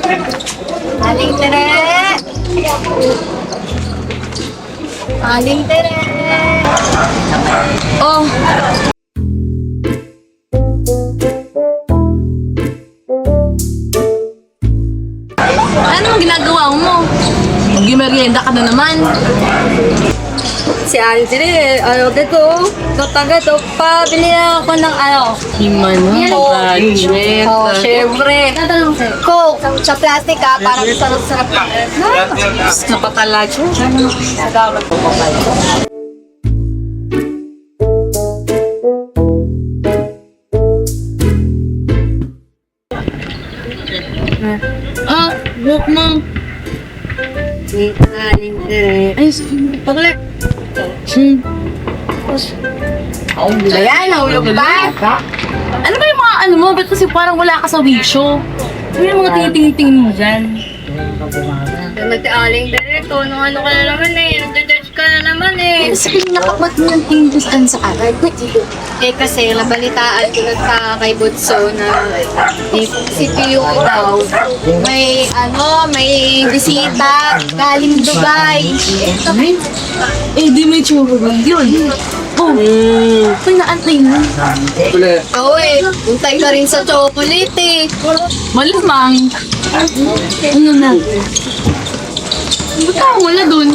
Aling tere! Aling tere! Oh! Anong ginagawa mo? Mag-merienda ka na naman. Si Aling tere, dito, taga to, pabili na ako ng Budget. Oh, syempre. Coke, sa plastic para sarap-sarap ka. Gusto pa talaga. Nagawa ko pa kayo. Book mo. Si Aling tere. Ay, pagli. Ayan, nahulog pa. Ano ba yung mga mo? Ba't kasi parang wala ka sa wisyo? Ano yung mga tinitingin mo dyan? Mati Aling tere, to, ano ka na naman eh. Nagdadadge ka na naman eh. Sige, nakabat mo yung English sa akin. Eh kasi nabalitaan ko sa kay Butso na si Piyo daw may bisita galing Dubai. Eh, di may tsura yun. Oh, pinaantay mo. Oo eh, untay ka rin sa chocolate eh. Malamang. Ano na? Ba't ako wala dun?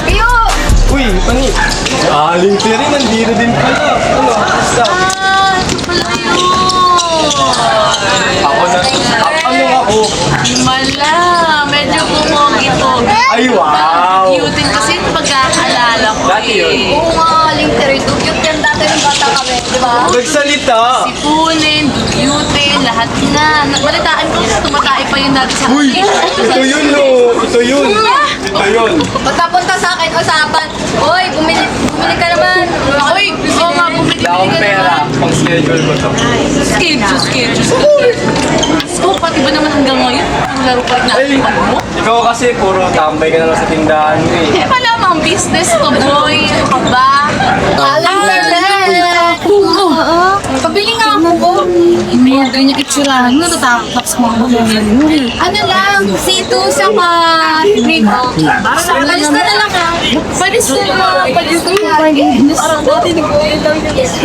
Piyo! Uy, ano? Aling Terry, nandito din pala. Ano? Basta. Pala yun. Ako na. Ano ako? Mala, medyo kumong ito. Ay, wow! Cute din kasi yung pagkakaalala ko Dati yun. Oo nga, Aling tere, dugyot yan dati ng bata kami, di ba? Nagsalita! Sipunin, dugyutin, lahat na. Balitaan ko, tumatay pa yun dati sa Uy! akin. Ito yun, no! Ito yun! Ito yun! Pagkapunta sa akin, usapan, Hoy, bumili ka naman. Uy, oo nga, bumili Wala akong ka pera. naman. Pang schedule ko to. Schedule. So, pati ba naman hanggang ngayon? Ang laro pa rin Ay, natin mo? ikaw kasi puro tambay ka na lang sa tindahan mo eh. Eh, malamang business to, boy. Ano ka ba? Aling tere! Pabili nga ako. May ganyan itsurahan mo, tatapos mo ako. Ano lang, C2 sa Rico. Palis ka na lang ha. Palis na. Parang dati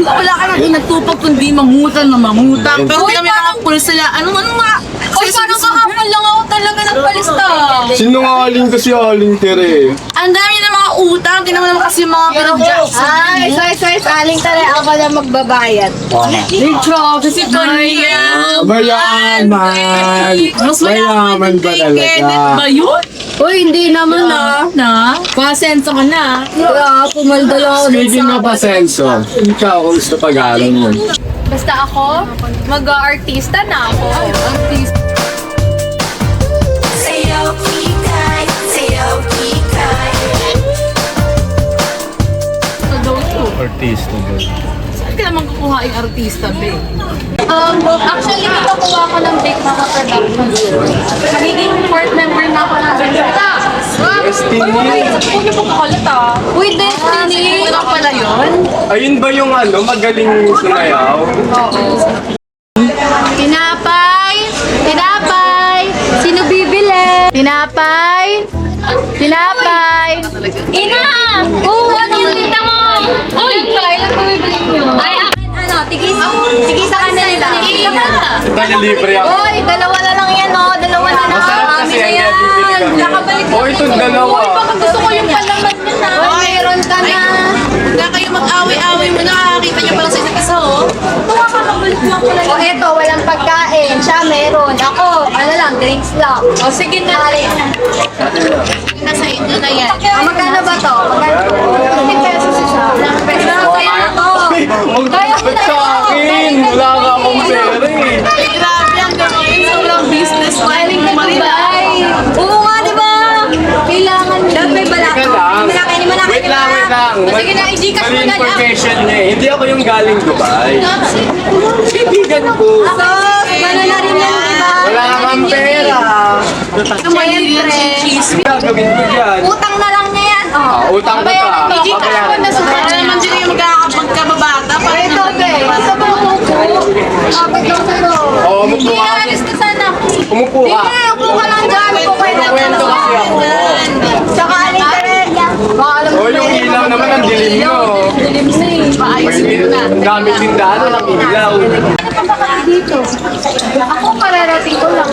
wala ka nang nagtupag kundi mangutang na mangutang. Pero Uy, kami nakapul sila. Ano nga? Uy, parang kahapon lang ako talaga nagpalista. Sinungaling kasi Aling Terry. Ang dami na mga utang. Tingnan mo naman kasi yung mga pinag-jackson. Ay, sorry, Aling tere, ako na magbabayad. Joke, kasi kanya. Mayaman! Mas Mayaman ba talaga? Ba yun? Uy, hindi naman Na? Pasenso ka na. Kaya pumaldo lang ako dun Speaking sa... of Asenso, ikaw, kung gusto pag-aaral mo. Basta ako, mag-artista na ako. Artista. Artista ba? Saan ka naman kukuha yung artista, be? Actually, nakakuha ko ng Big Mama Production. Magiging fourth member na ako ng Bigta. Destiny! Ano po kakulat ah? Uy, Destiny! Ano pala yun? Ayun ba yung magaling sumayaw? Tinapay! Tinapay! Sino bibili? Tinapay! Tinapay! Ina! Oo, ano yung tita mo? Uy! Ilan po bibili nyo? Ay, ano, tigis sa kanila nila. Dahil libre ako. Uy, dalawa na lang yan, oh. Dalawa na lang. Masarap kasi Kami na yan, yan. bibili kami. Nakabalik Oh, ito dalawa. Uy, baka gusto ko yung palaman nyo na. Uy, meron ka na. Huwag kayo mag-away-away mo. Nakakakita niyo pa lang sa isa't isa, oh. Nakakabalik lang pala. O, eto, walang pagkain. Siya meron. Ako, ano lang, drinks lang. O, sige na. Nasa inyo na yan. Magkano ba to? Magkano? 50 pesos siya. Pwede na kaya na to. Ba't sa akin? Wala ka akong pera eh. Grabe ang gawin. Sobrang business planning mo, Marina. Oo nga, di ba? Kailangan dapat may balak. Hindi mo na Wait lang. O, sige na, i-gcash mo Mali na lang. information niya eh. Hindi ako yung galing Dubai. Kaibigan ko. So, gano'n na rin yan, di ba? Wala kang pera. Siyempre. Gagawin ko yan. Utang na lang niya yan. Oh. Utang ko Babayaran ka. mo. Babayaran. Ano naman dyan yung magkakapagkababata? Ito, be. Ito ba ang upo? Abot lang sa'yo. Oo, umupo Hindi, ka. alis ka sana. Umupo ka. Hindi, upo ka lang dyan. Upo kayo lang. Kwento kasi ako. Tsaka alin ka rin. Baka alam mo Oh, yung ilaw naman ang dilim mo. Dilim na eh. Ang daming tindahan ng ilaw. Ano pa ba dito? Ako kararating ko lang.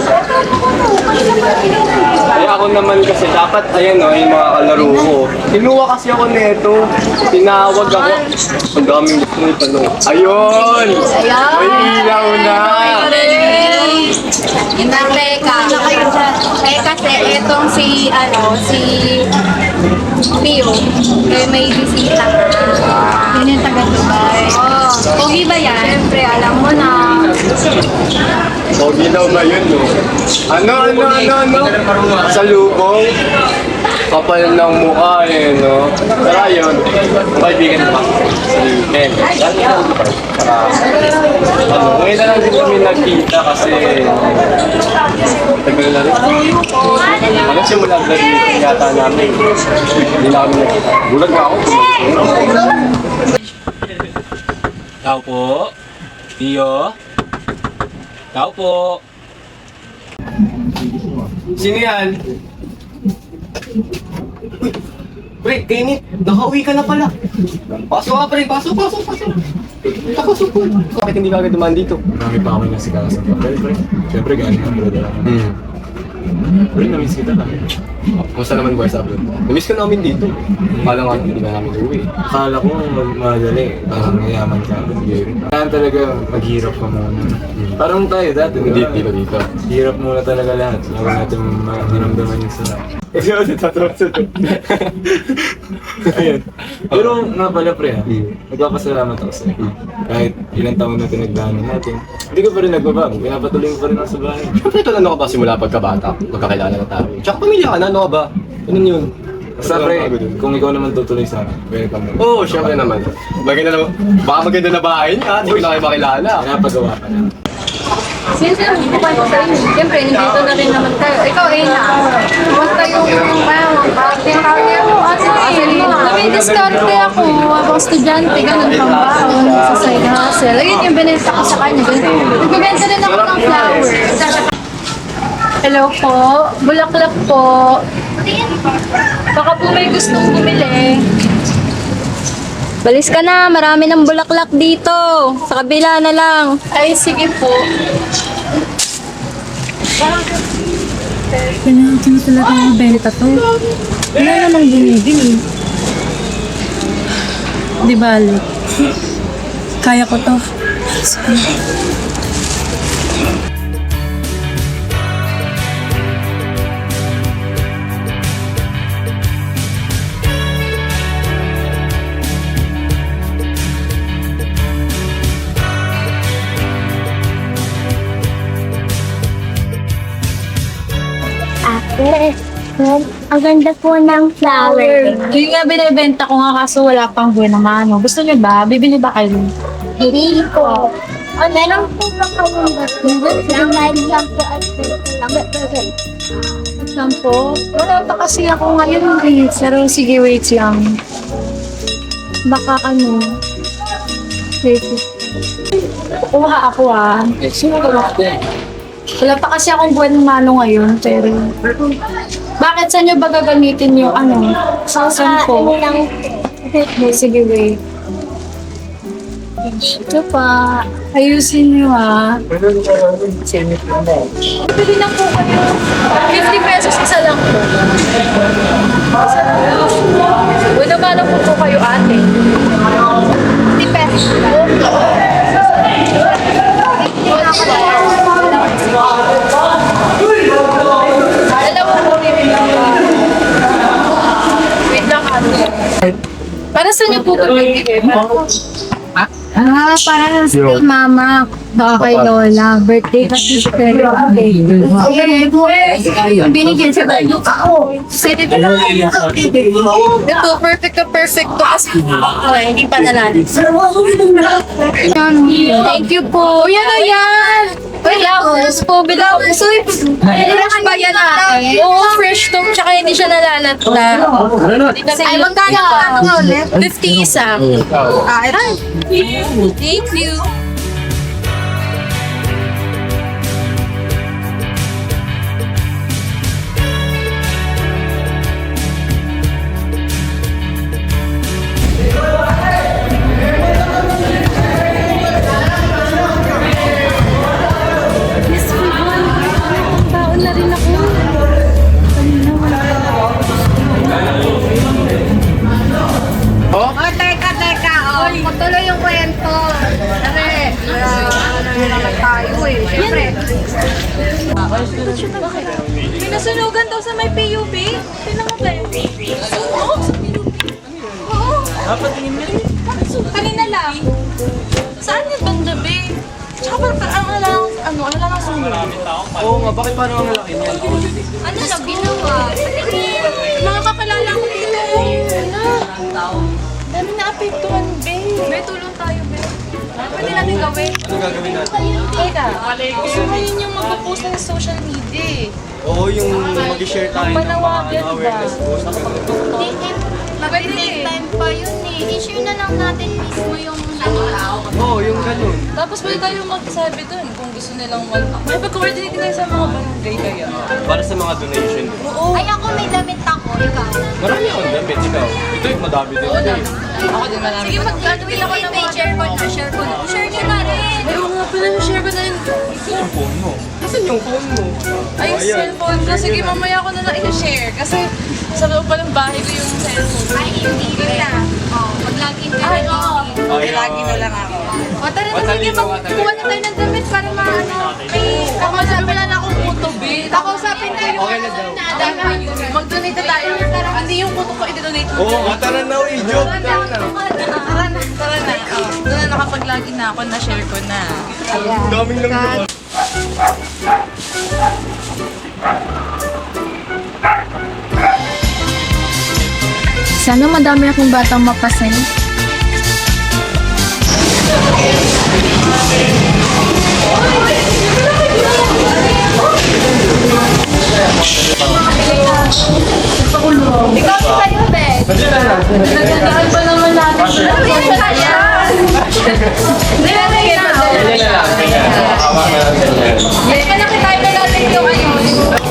Ay ako naman kasi dapat ayan o, yung mga kalaro ko. Kinuha kasi ako nito. Tinawag ako. Ang daming gusto nyo tanong. Ayun! May ilaw na! Teka. Eh kasi etong si Pio, eh may bisita na. Yun yung taga Dubai. Oh, pogi ba yan? Siyempre, alam mo na. Pogi daw ba yun, no? Ano? Sa lubong? Kapal ng mukha eh, no? Pero ayun, kaibigan pa. Si Ken. Ngayon na lang din kami nagkita kasi tagal na rin. Hanggang simula graduation yata namin. Hindi na kami nagkita. Bulag nga ako. Tao po. Tio. Tao po. Sino yan? Pre, Kenny, nakauwi ka na pala. Pasok ka, pre. Pasok. Pasok po. Bakit hindi ka agad dumaan dito? Marami pa ako nasigalas ng papel, pre. Siyempre, galing ang brother ako. Pre, namiss kita ka. Kumusta naman boys abroad? Namiss ka namin dito. Kala nga hindi ka namin uwi. Akala ko madali. Parang mayaman ka. Kaya talaga maghirap ka muna. Parang tayo dati. Hindi dito dito. Hirap muna talaga lahat. Bago natin dinamdaman yung sarap. Kasi ako natatawa sa ito. Ayun. Pero nga pala pre ha, nagpapasalamat ako sa'yo. Kahit ilang taon na pinagdaanan natin, hindi ko pa rin nagbabago. Pinapatuloy ko pa rin ako sa bahay. Siyempre ito na ka ba simula pagkabata? Magkakilala na tayo. Tsaka pamilya ka na, ano ka ba? Ganun yun. Basta pre, kung ikaw naman tutuloy sa akin, welcome mo. Oo, syempre naman. Maganda na, baka maganda na bahay niya. Hindi ko na kayo makilala. Pinapagawa ka na. Since hindi ko sa inyo, siyempre, nandito na rin naman tayo. Ikaw, Ena, basta yung party ako, nami-discarte ako habang estudyante, ganun pang baon sa side hustle. Ayun yung binenta ko sa kanya, ganun. Nagbibenta rin ako ng flowers. Hello po, bulaklak po. Baka po may gustong bumili. Balis ka na, marami ng bulaklak dito. Sa kabila na lang. Ay, sige po. Kailangan ko talaga ng benta to. Wala namang binibili. Di bali. Kaya ko to. Ate, ang ganda po ng flower. Yun nga binibenta ko nga kaso wala pang buwan naman. No? Gusto niyo ba? Bibili ba kayo? Hindi po. O, meron po ba kayong basket? Lang po at lang. Saan po? Wala pa kasi ako ngayon. Pero sige, wait lang. Baka ano. Wait. Kuha ako ah. Wala pa kasi akong buwan ng mano ngayon. Pero bakit sa inyo ba gagamitin yung ano? Saan po? lang. Sige, wait. Ito pa. Ayusin nyo ha. Bili na po kayo. 50 pesos isa lang po. Wala ba na po kayo ate? 50 pesos po. Alam mo po, wait lang ano. Para sa inyo po ito bibigay? Para sa mama. Kay Lola. Birthday kasi siya. Binigyan siya ba? Sige na lang. Ito, perfect to kasi hindi pa nalalit. Thank you po. Yan o yan. Wala, po bilang. So, kailangan ba yan ate. Oo, fresh to. Tsaka hindi siya nalalanta. Ay, magkano ka ulit? 50 isa. Thank you. Oh, teka. Oh, patuloy yung kwento. Kasi, naman tayo eh. Siyempre. Pinasunugan daw sa may PUB. Tingnan mo ba? Oo, sa PUB. Oo. Kanina lang. Saan yung bandabi? Tsaka parang ano lang sunog. Oo nga, bakit parang ang laki niyan? Ano na ginawa? Mga kakalala ko dito. Dami na apektuhan, be. Be, tulong tayo, be. Pwede natin gawin. Ano gagawin natin? Teka, gusto mo yun yung mag-post ng social media eh. Oo, yung mag-share tayo ng mga Panawagan ba? awareness post. Mag-take time pa yun eh. I-share na lang natin mismo yung Oo, yung ganun. Tapos pwede tayo magsabi dun kung gusto nilang may pag-coordinate na sa mga barangay kaya. Para sa mga donation. Oo. Ay, ako may damit ako. Ikaw. Marami akong damit, ikaw. Ito yung madami din. Ako din marami. Sige, mag-graduate ako ng mga Share ko na. Share nyo na rin. Ay, oo nga pala, share ko na yun. Saan yung phone mo? Saan yung phone mo? Ay, yung cellphone ko. Sige, mamaya ko na lang i-share. Kasi sa loob pa ng bahay ko yung cellphone. Ay, hindi ko na. Mag-login ka Ay, na. oo. Lagi na lang ako. O, tara na, sige, magkuha na tayo ng damit para maano. May kakausapin na akong kutubi. Kakausapin ko yung Okay na daw. mag-donate na tayo. Hindi yung kuto ko i-donate mo. Oo, tara na, joke. Tara na. Tara na. Doon na nakapag-login na ako, na-share ko na. Daming lang naman. Sana madami akong batang mapasay. Ikaw sa'yo, be. Nagdadaan pa naman natin siya. Kaya na tayo na natin yung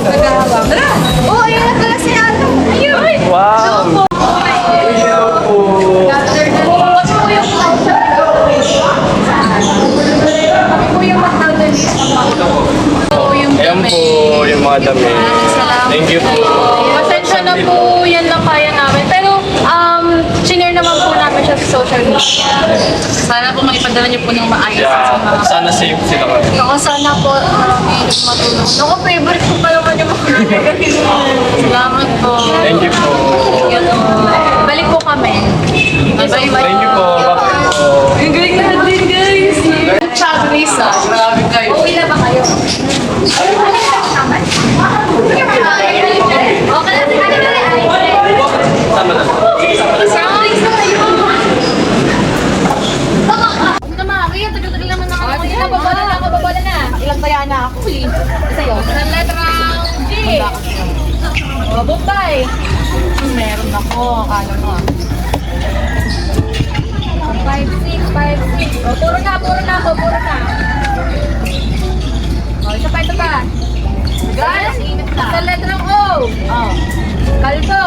naghahawak. Tara! Oh, ayun na pala si Ano. Ayun. Wow! Ayan po yung mga damit. Thank you po. Pasensya na po, yan lang kaya namin. Pero, sinare naman po namin siya sa social media. Sana po maipadala niyo po ng maayos. Yeah, sana safe sila ka. Ako sana po, marami matulong. Ako, favorite ko pa naman yung mga Salamat po. Thank you po. Balik po kami. Thank you po. Bakit po? Ang galing natin, guys! Chabris ah. Grabe kayo. Uwi na ba kayo? Okay na si kanina ay. Sama na. Chabris na kayo. Ito mami, ang tagal-tagal naman na ako. Hindi na, babala na. Ilang kaya na ako eh. Sa'yo? Sa letrang G. O, bukay. Meron ako, akala mo ah. 5-6. O, puro na. O, isa pa. Guys, sa letrang O. O, kalso.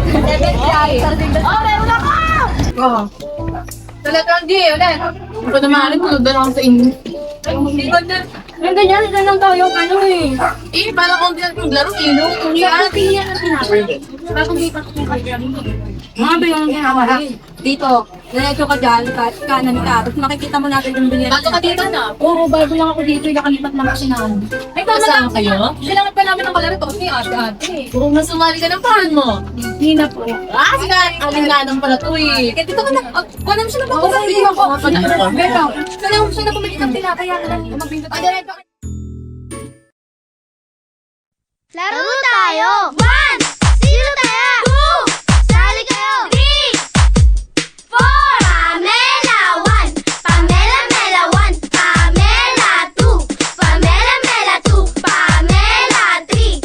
7-5. Oh, meron ako! Oh. Sa letrang G, ulit. Hindi ko naman rin, tulad ako sa inyo. Hindi ko na. Ganyan lang tayo, ano eh. Parang kung laro, Sa atin yan ang sinabi. Bakit di pa mga ba yung ginawa? Dito, diretso ka dyan, kanan ka, tapos makikita mo natin yung bilyan. Bago ka dito na? Oo, bago lang ako dito, nakalipat lang kasi namin. Ay, tama Kasama lang. kayo? Kailangan pa namin ng kalaro to, ni ate. Kung nasumali ka ng pahan mo. Hindi na po. Sige, alinganan pala to eh. Kaya dito ka na, kuha naman siya na bago sa iyo ako. Kaya mo siya na bumalik ng tinataya ka lang, magbindot. Ay, diretso ka. Laro tayo! 1! Sino tayo? 2! Sali kayo! 3! 4! Pamela 1! Pamela Mela 1! Pamela 2! Pamela Mela 2! Pamela 3!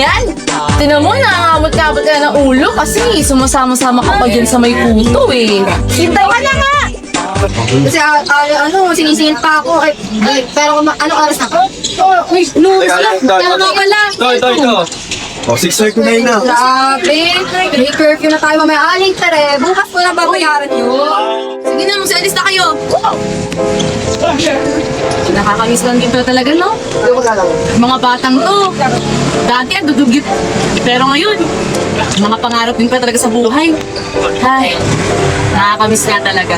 yan. Tinan mo, nangangamot-kamot ka ng ulo kasi sumasama-sama ka pa dyan sa may kuto eh. Hintay ka na nga! Kasi sinisingil pa ako. Pero anong oras na? Uy, no, tama pala. Ito. O, 6:39 na. Grabe, may curfew na tayo mamaya. Aling tere, bukas ko na babayaran yun. Sige na, magsialis na kayo. Nakakamiss lang dito talaga, no? Mga batang to. Dati, dudugit. Pero ngayon, mga pangarap din pa talaga sa buhay. Ay, nakakamiss nga talaga.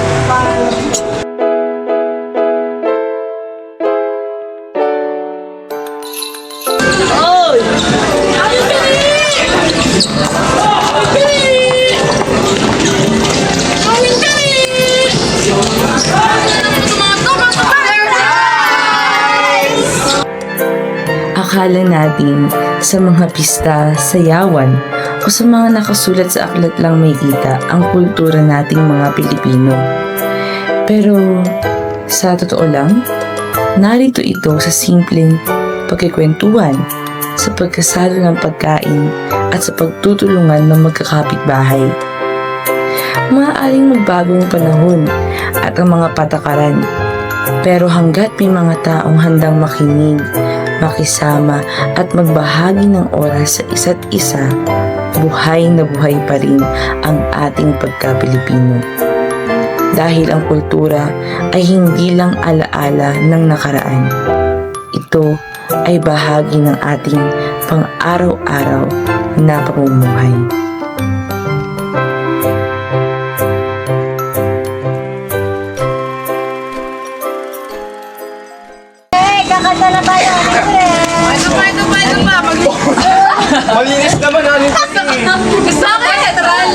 Akala natin sa mga pista, sayawan o sa mga nakasulat sa aklat lang may kita ang kultura nating mga Pilipino. Pero sa totoo lang, narito ito sa simpleng pagkikwentuhan, sa pagkasalo ng pagkain at sa pagtutulungan ng magkakapitbahay. Maaaring magbago ang panahon at ang mga patakaran, pero hanggat may mga taong handang makinig, makisama at magbahagi ng oras sa isa't isa, buhay na buhay pa rin ang ating pagka-Pilipino. Dahil ang kultura ay hindi lang alaala ng nakaraan. Ito ay bahagi ng ating pang-araw-araw na pamumuhay. Kakanta na tayo. Malinis naman, ano Gusto ko eh, Tral.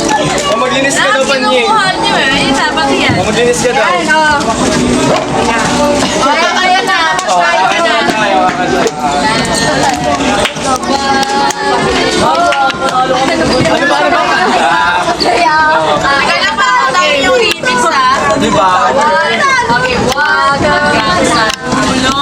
maglinis ka daw, Panye. niyo eh. Ayun, dapat yan. Maglinis ka daw. Kaya na. Kaya ka na. Kaya lang pa ako dami yung remix ha. Di ba? Okay, wag kang sa tulungan.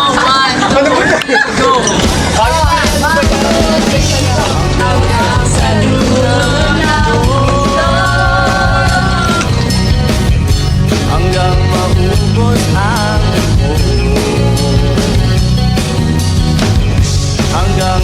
Hanggang maubos ang puno. Hanggang